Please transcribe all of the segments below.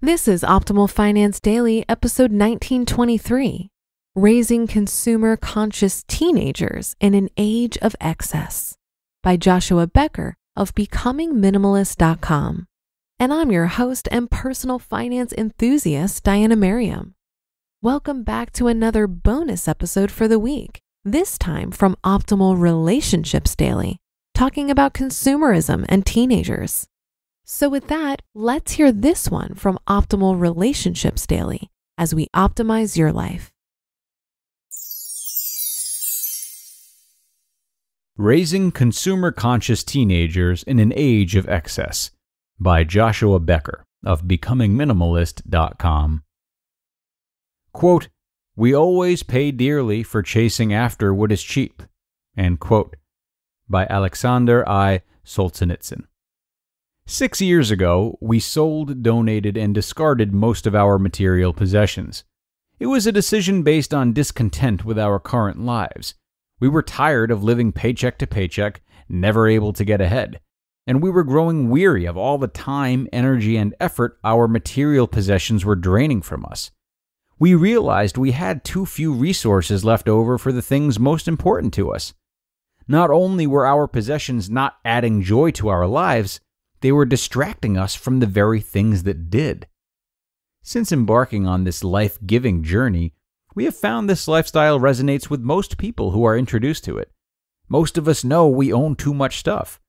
This is Optimal Finance Daily, episode 1923, Raising Consumer-Conscious Teenagers in an Age of Excess, by Joshua Becker of BecomingMinimalist.com. And I'm your host and personal finance enthusiast, Diana Merriam. Welcome back to another bonus episode for the week, this time from Optimal Relationships Daily, talking about consumerism and teenagers. So with that, let's hear this one from Optimal Relationships Daily as we optimize your life. Raising Consumer-Conscious Teenagers in an Age of Excess, by Joshua Becker of BecomingMinimalist.com. Quote, "We always pay dearly for chasing after what is cheap," end quote, by Alexander I. Solzhenitsyn. 6 years ago, we sold, donated, and discarded most of our material possessions. It was a decision based on discontent with our current lives. We were tired of living paycheck to paycheck, never able to get ahead, and we were growing weary of all the time, energy, and effort our material possessions were draining from us. We realized we had too few resources left over for the things most important to us. Not only were our possessions not adding joy to our lives, they were distracting us from the very things that did. Since embarking on this life-giving journey, we have found this lifestyle resonates with most people who are introduced to it. Most of us know we own too much stuff.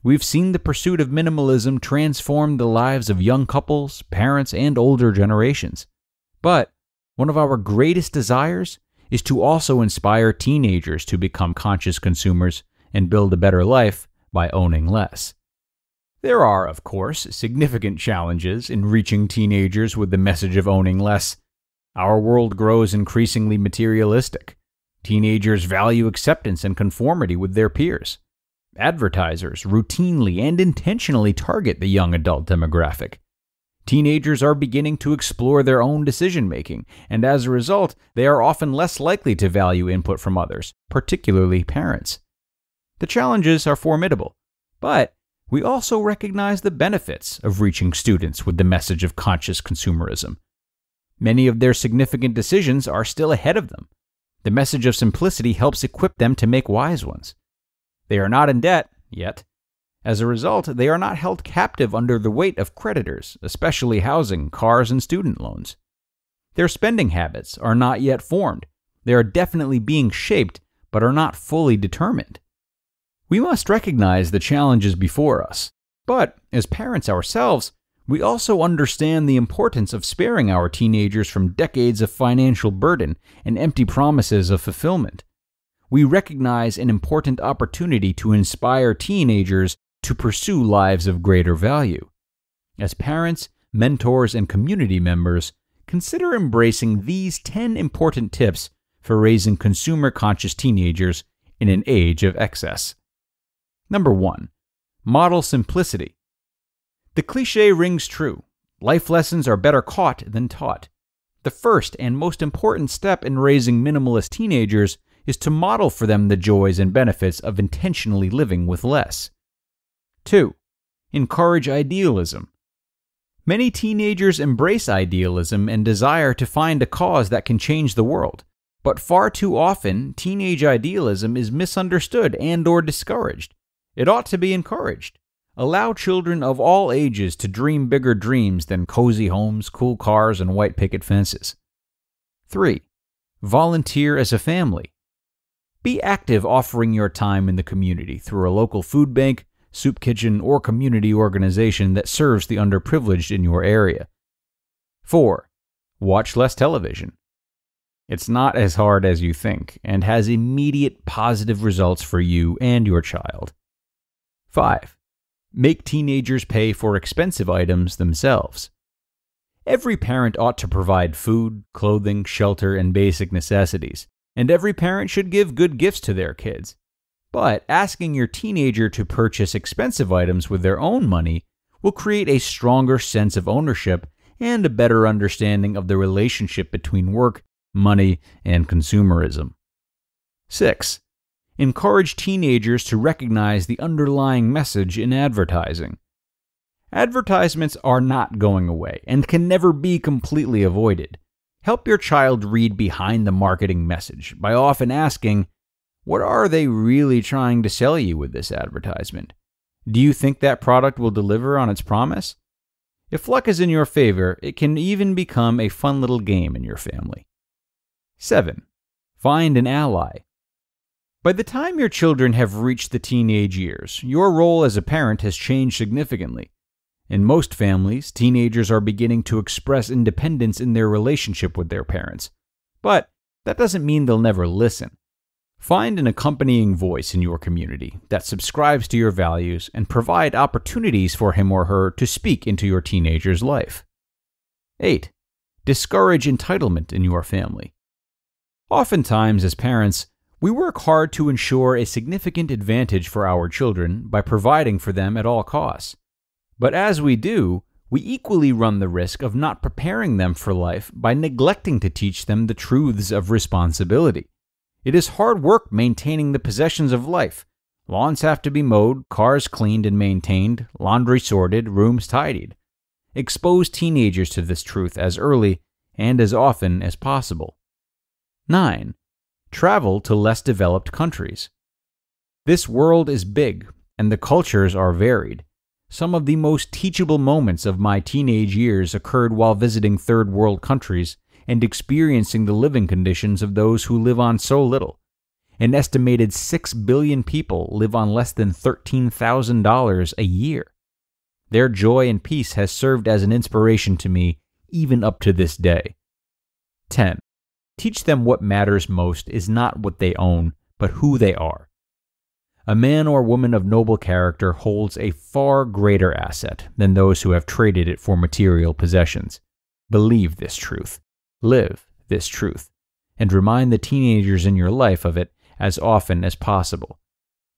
We've seen the pursuit of minimalism transform the lives of young couples, parents, and older generations. But one of our greatest desires is to also inspire teenagers to become conscious consumers and build a better life by owning less. There are, of course, significant challenges in reaching teenagers with the message of owning less. Our world grows increasingly materialistic. Teenagers value acceptance and conformity with their peers. Advertisers routinely and intentionally target the young adult demographic. Teenagers are beginning to explore their own decision-making, and as a result, they are often less likely to value input from others, particularly parents. The challenges are formidable, but we also recognize the benefits of reaching students with the message of conscious consumerism. Many of their significant decisions are still ahead of them. The message of simplicity helps equip them to make wise ones. They are not in debt yet. As a result, they are not held captive under the weight of creditors, especially housing, cars, and student loans. Their spending habits are not yet formed. They are definitely being shaped, but are not fully determined. We must recognize the challenges before us, but as parents ourselves, we also understand the importance of sparing our teenagers from decades of financial burden and empty promises of fulfillment. We recognize an important opportunity to inspire teenagers to pursue lives of greater value. As parents, mentors, and community members, consider embracing these 10 important tips for raising consumer-conscious teenagers in an age of excess. Number 1. Model simplicity. The cliche rings true. Life lessons are better caught than taught. The first and most important step in raising minimalist teenagers is to model for them the joys and benefits of intentionally living with less. 2. Encourage idealism. Many teenagers embrace idealism and desire to find a cause that can change the world, but far too often, teenage idealism is misunderstood and/or discouraged. It ought to be encouraged. Allow children of all ages to dream bigger dreams than cozy homes, cool cars, and white picket fences. 3. Volunteer as a family. Be active offering your time in the community through a local food bank, soup kitchen, or community organization that serves the underprivileged in your area. 4. Watch less television. It's not as hard as you think and has immediate positive results for you and your child. 5. Make teenagers pay for expensive items themselves. Every parent ought to provide food, clothing, shelter, and basic necessities, and every parent should give good gifts to their kids. But asking your teenager to purchase expensive items with their own money will create a stronger sense of ownership and a better understanding of the relationship between work, money, and consumerism. 6. Encourage teenagers to recognize the underlying message in advertising. Advertisements are not going away and can never be completely avoided. Help your child read behind the marketing message by often asking, what are they really trying to sell you with this advertisement? Do you think that product will deliver on its promise? If luck is in your favor, it can even become a fun little game in your family. 7. Find an ally. By the time your children have reached the teenage years, your role as a parent has changed significantly. In most families, teenagers are beginning to express independence in their relationship with their parents. But that doesn't mean they'll never listen. Find an accompanying voice in your community that subscribes to your values and provide opportunities for him or her to speak into your teenager's life. 8. Discourage entitlement in your family. Oftentimes, as parents, we work hard to ensure a significant advantage for our children by providing for them at all costs. But as we do, we equally run the risk of not preparing them for life by neglecting to teach them the truths of responsibility. It is hard work maintaining the possessions of life. Lawns have to be mowed, cars cleaned and maintained, laundry sorted, rooms tidied. Expose teenagers to this truth as early and as often as possible. 9. Travel to less developed countries. This world is big, and the cultures are varied. Some of the most teachable moments of my teenage years occurred while visiting third world countries and experiencing the living conditions of those who live on so little. An estimated 6 billion people live on less than $13,000 a year. Their joy and peace has served as an inspiration to me even up to this day. 10. Teach them what matters most is not what they own, but who they are. A man or woman of noble character holds a far greater asset than those who have traded it for material possessions. Believe this truth, live this truth, and remind the teenagers in your life of it as often as possible.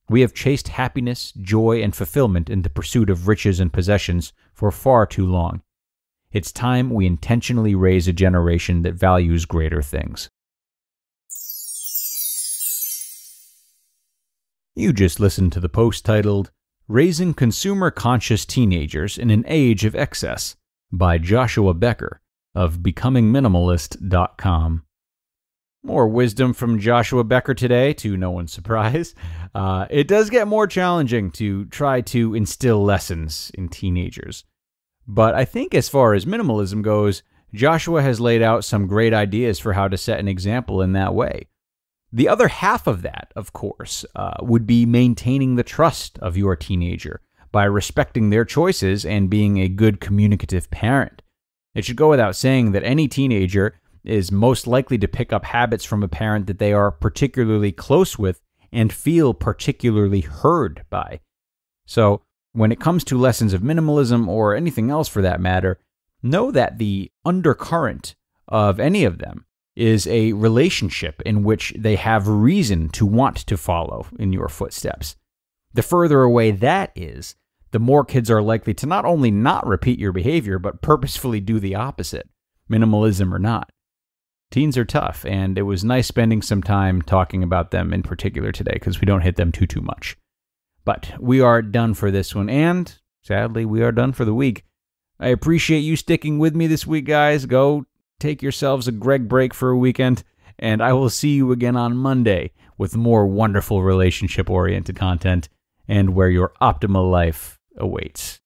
We have chased happiness, joy, and fulfillment in the pursuit of riches and possessions for far too long. It's time we intentionally raise a generation that values greater things. You just listened to the post titled, Raising Consumer-Conscious Teenagers in an Age of Excess by Joshua Becker of BecomingMinimalist.com. More wisdom from Joshua Becker today, to no one's surprise. It does get more challenging to try to instill lessons in teenagers. But I think as far as minimalism goes, Joshua has laid out some great ideas for how to set an example in that way. The other half of that, of course, would be maintaining the trust of your teenager by respecting their choices and being a good communicative parent. It should go without saying that any teenager is most likely to pick up habits from a parent that they are particularly close with and feel particularly heard by. So, when it comes to lessons of minimalism or anything else for that matter, know that the undercurrent of any of them is a relationship in which they have reason to want to follow in your footsteps. The further away that is, the more kids are likely to not only not repeat your behavior, but purposefully do the opposite, minimalism or not. Teens are tough, and it was nice spending some time talking about them in particular today because we don't hit them too much. But we are done for this one, and sadly, we are done for the week. I appreciate you sticking with me this week, guys. Go take yourselves a Greg break for a weekend, and I will see you again on Monday with more wonderful relationship-oriented content and where your optimal life awaits.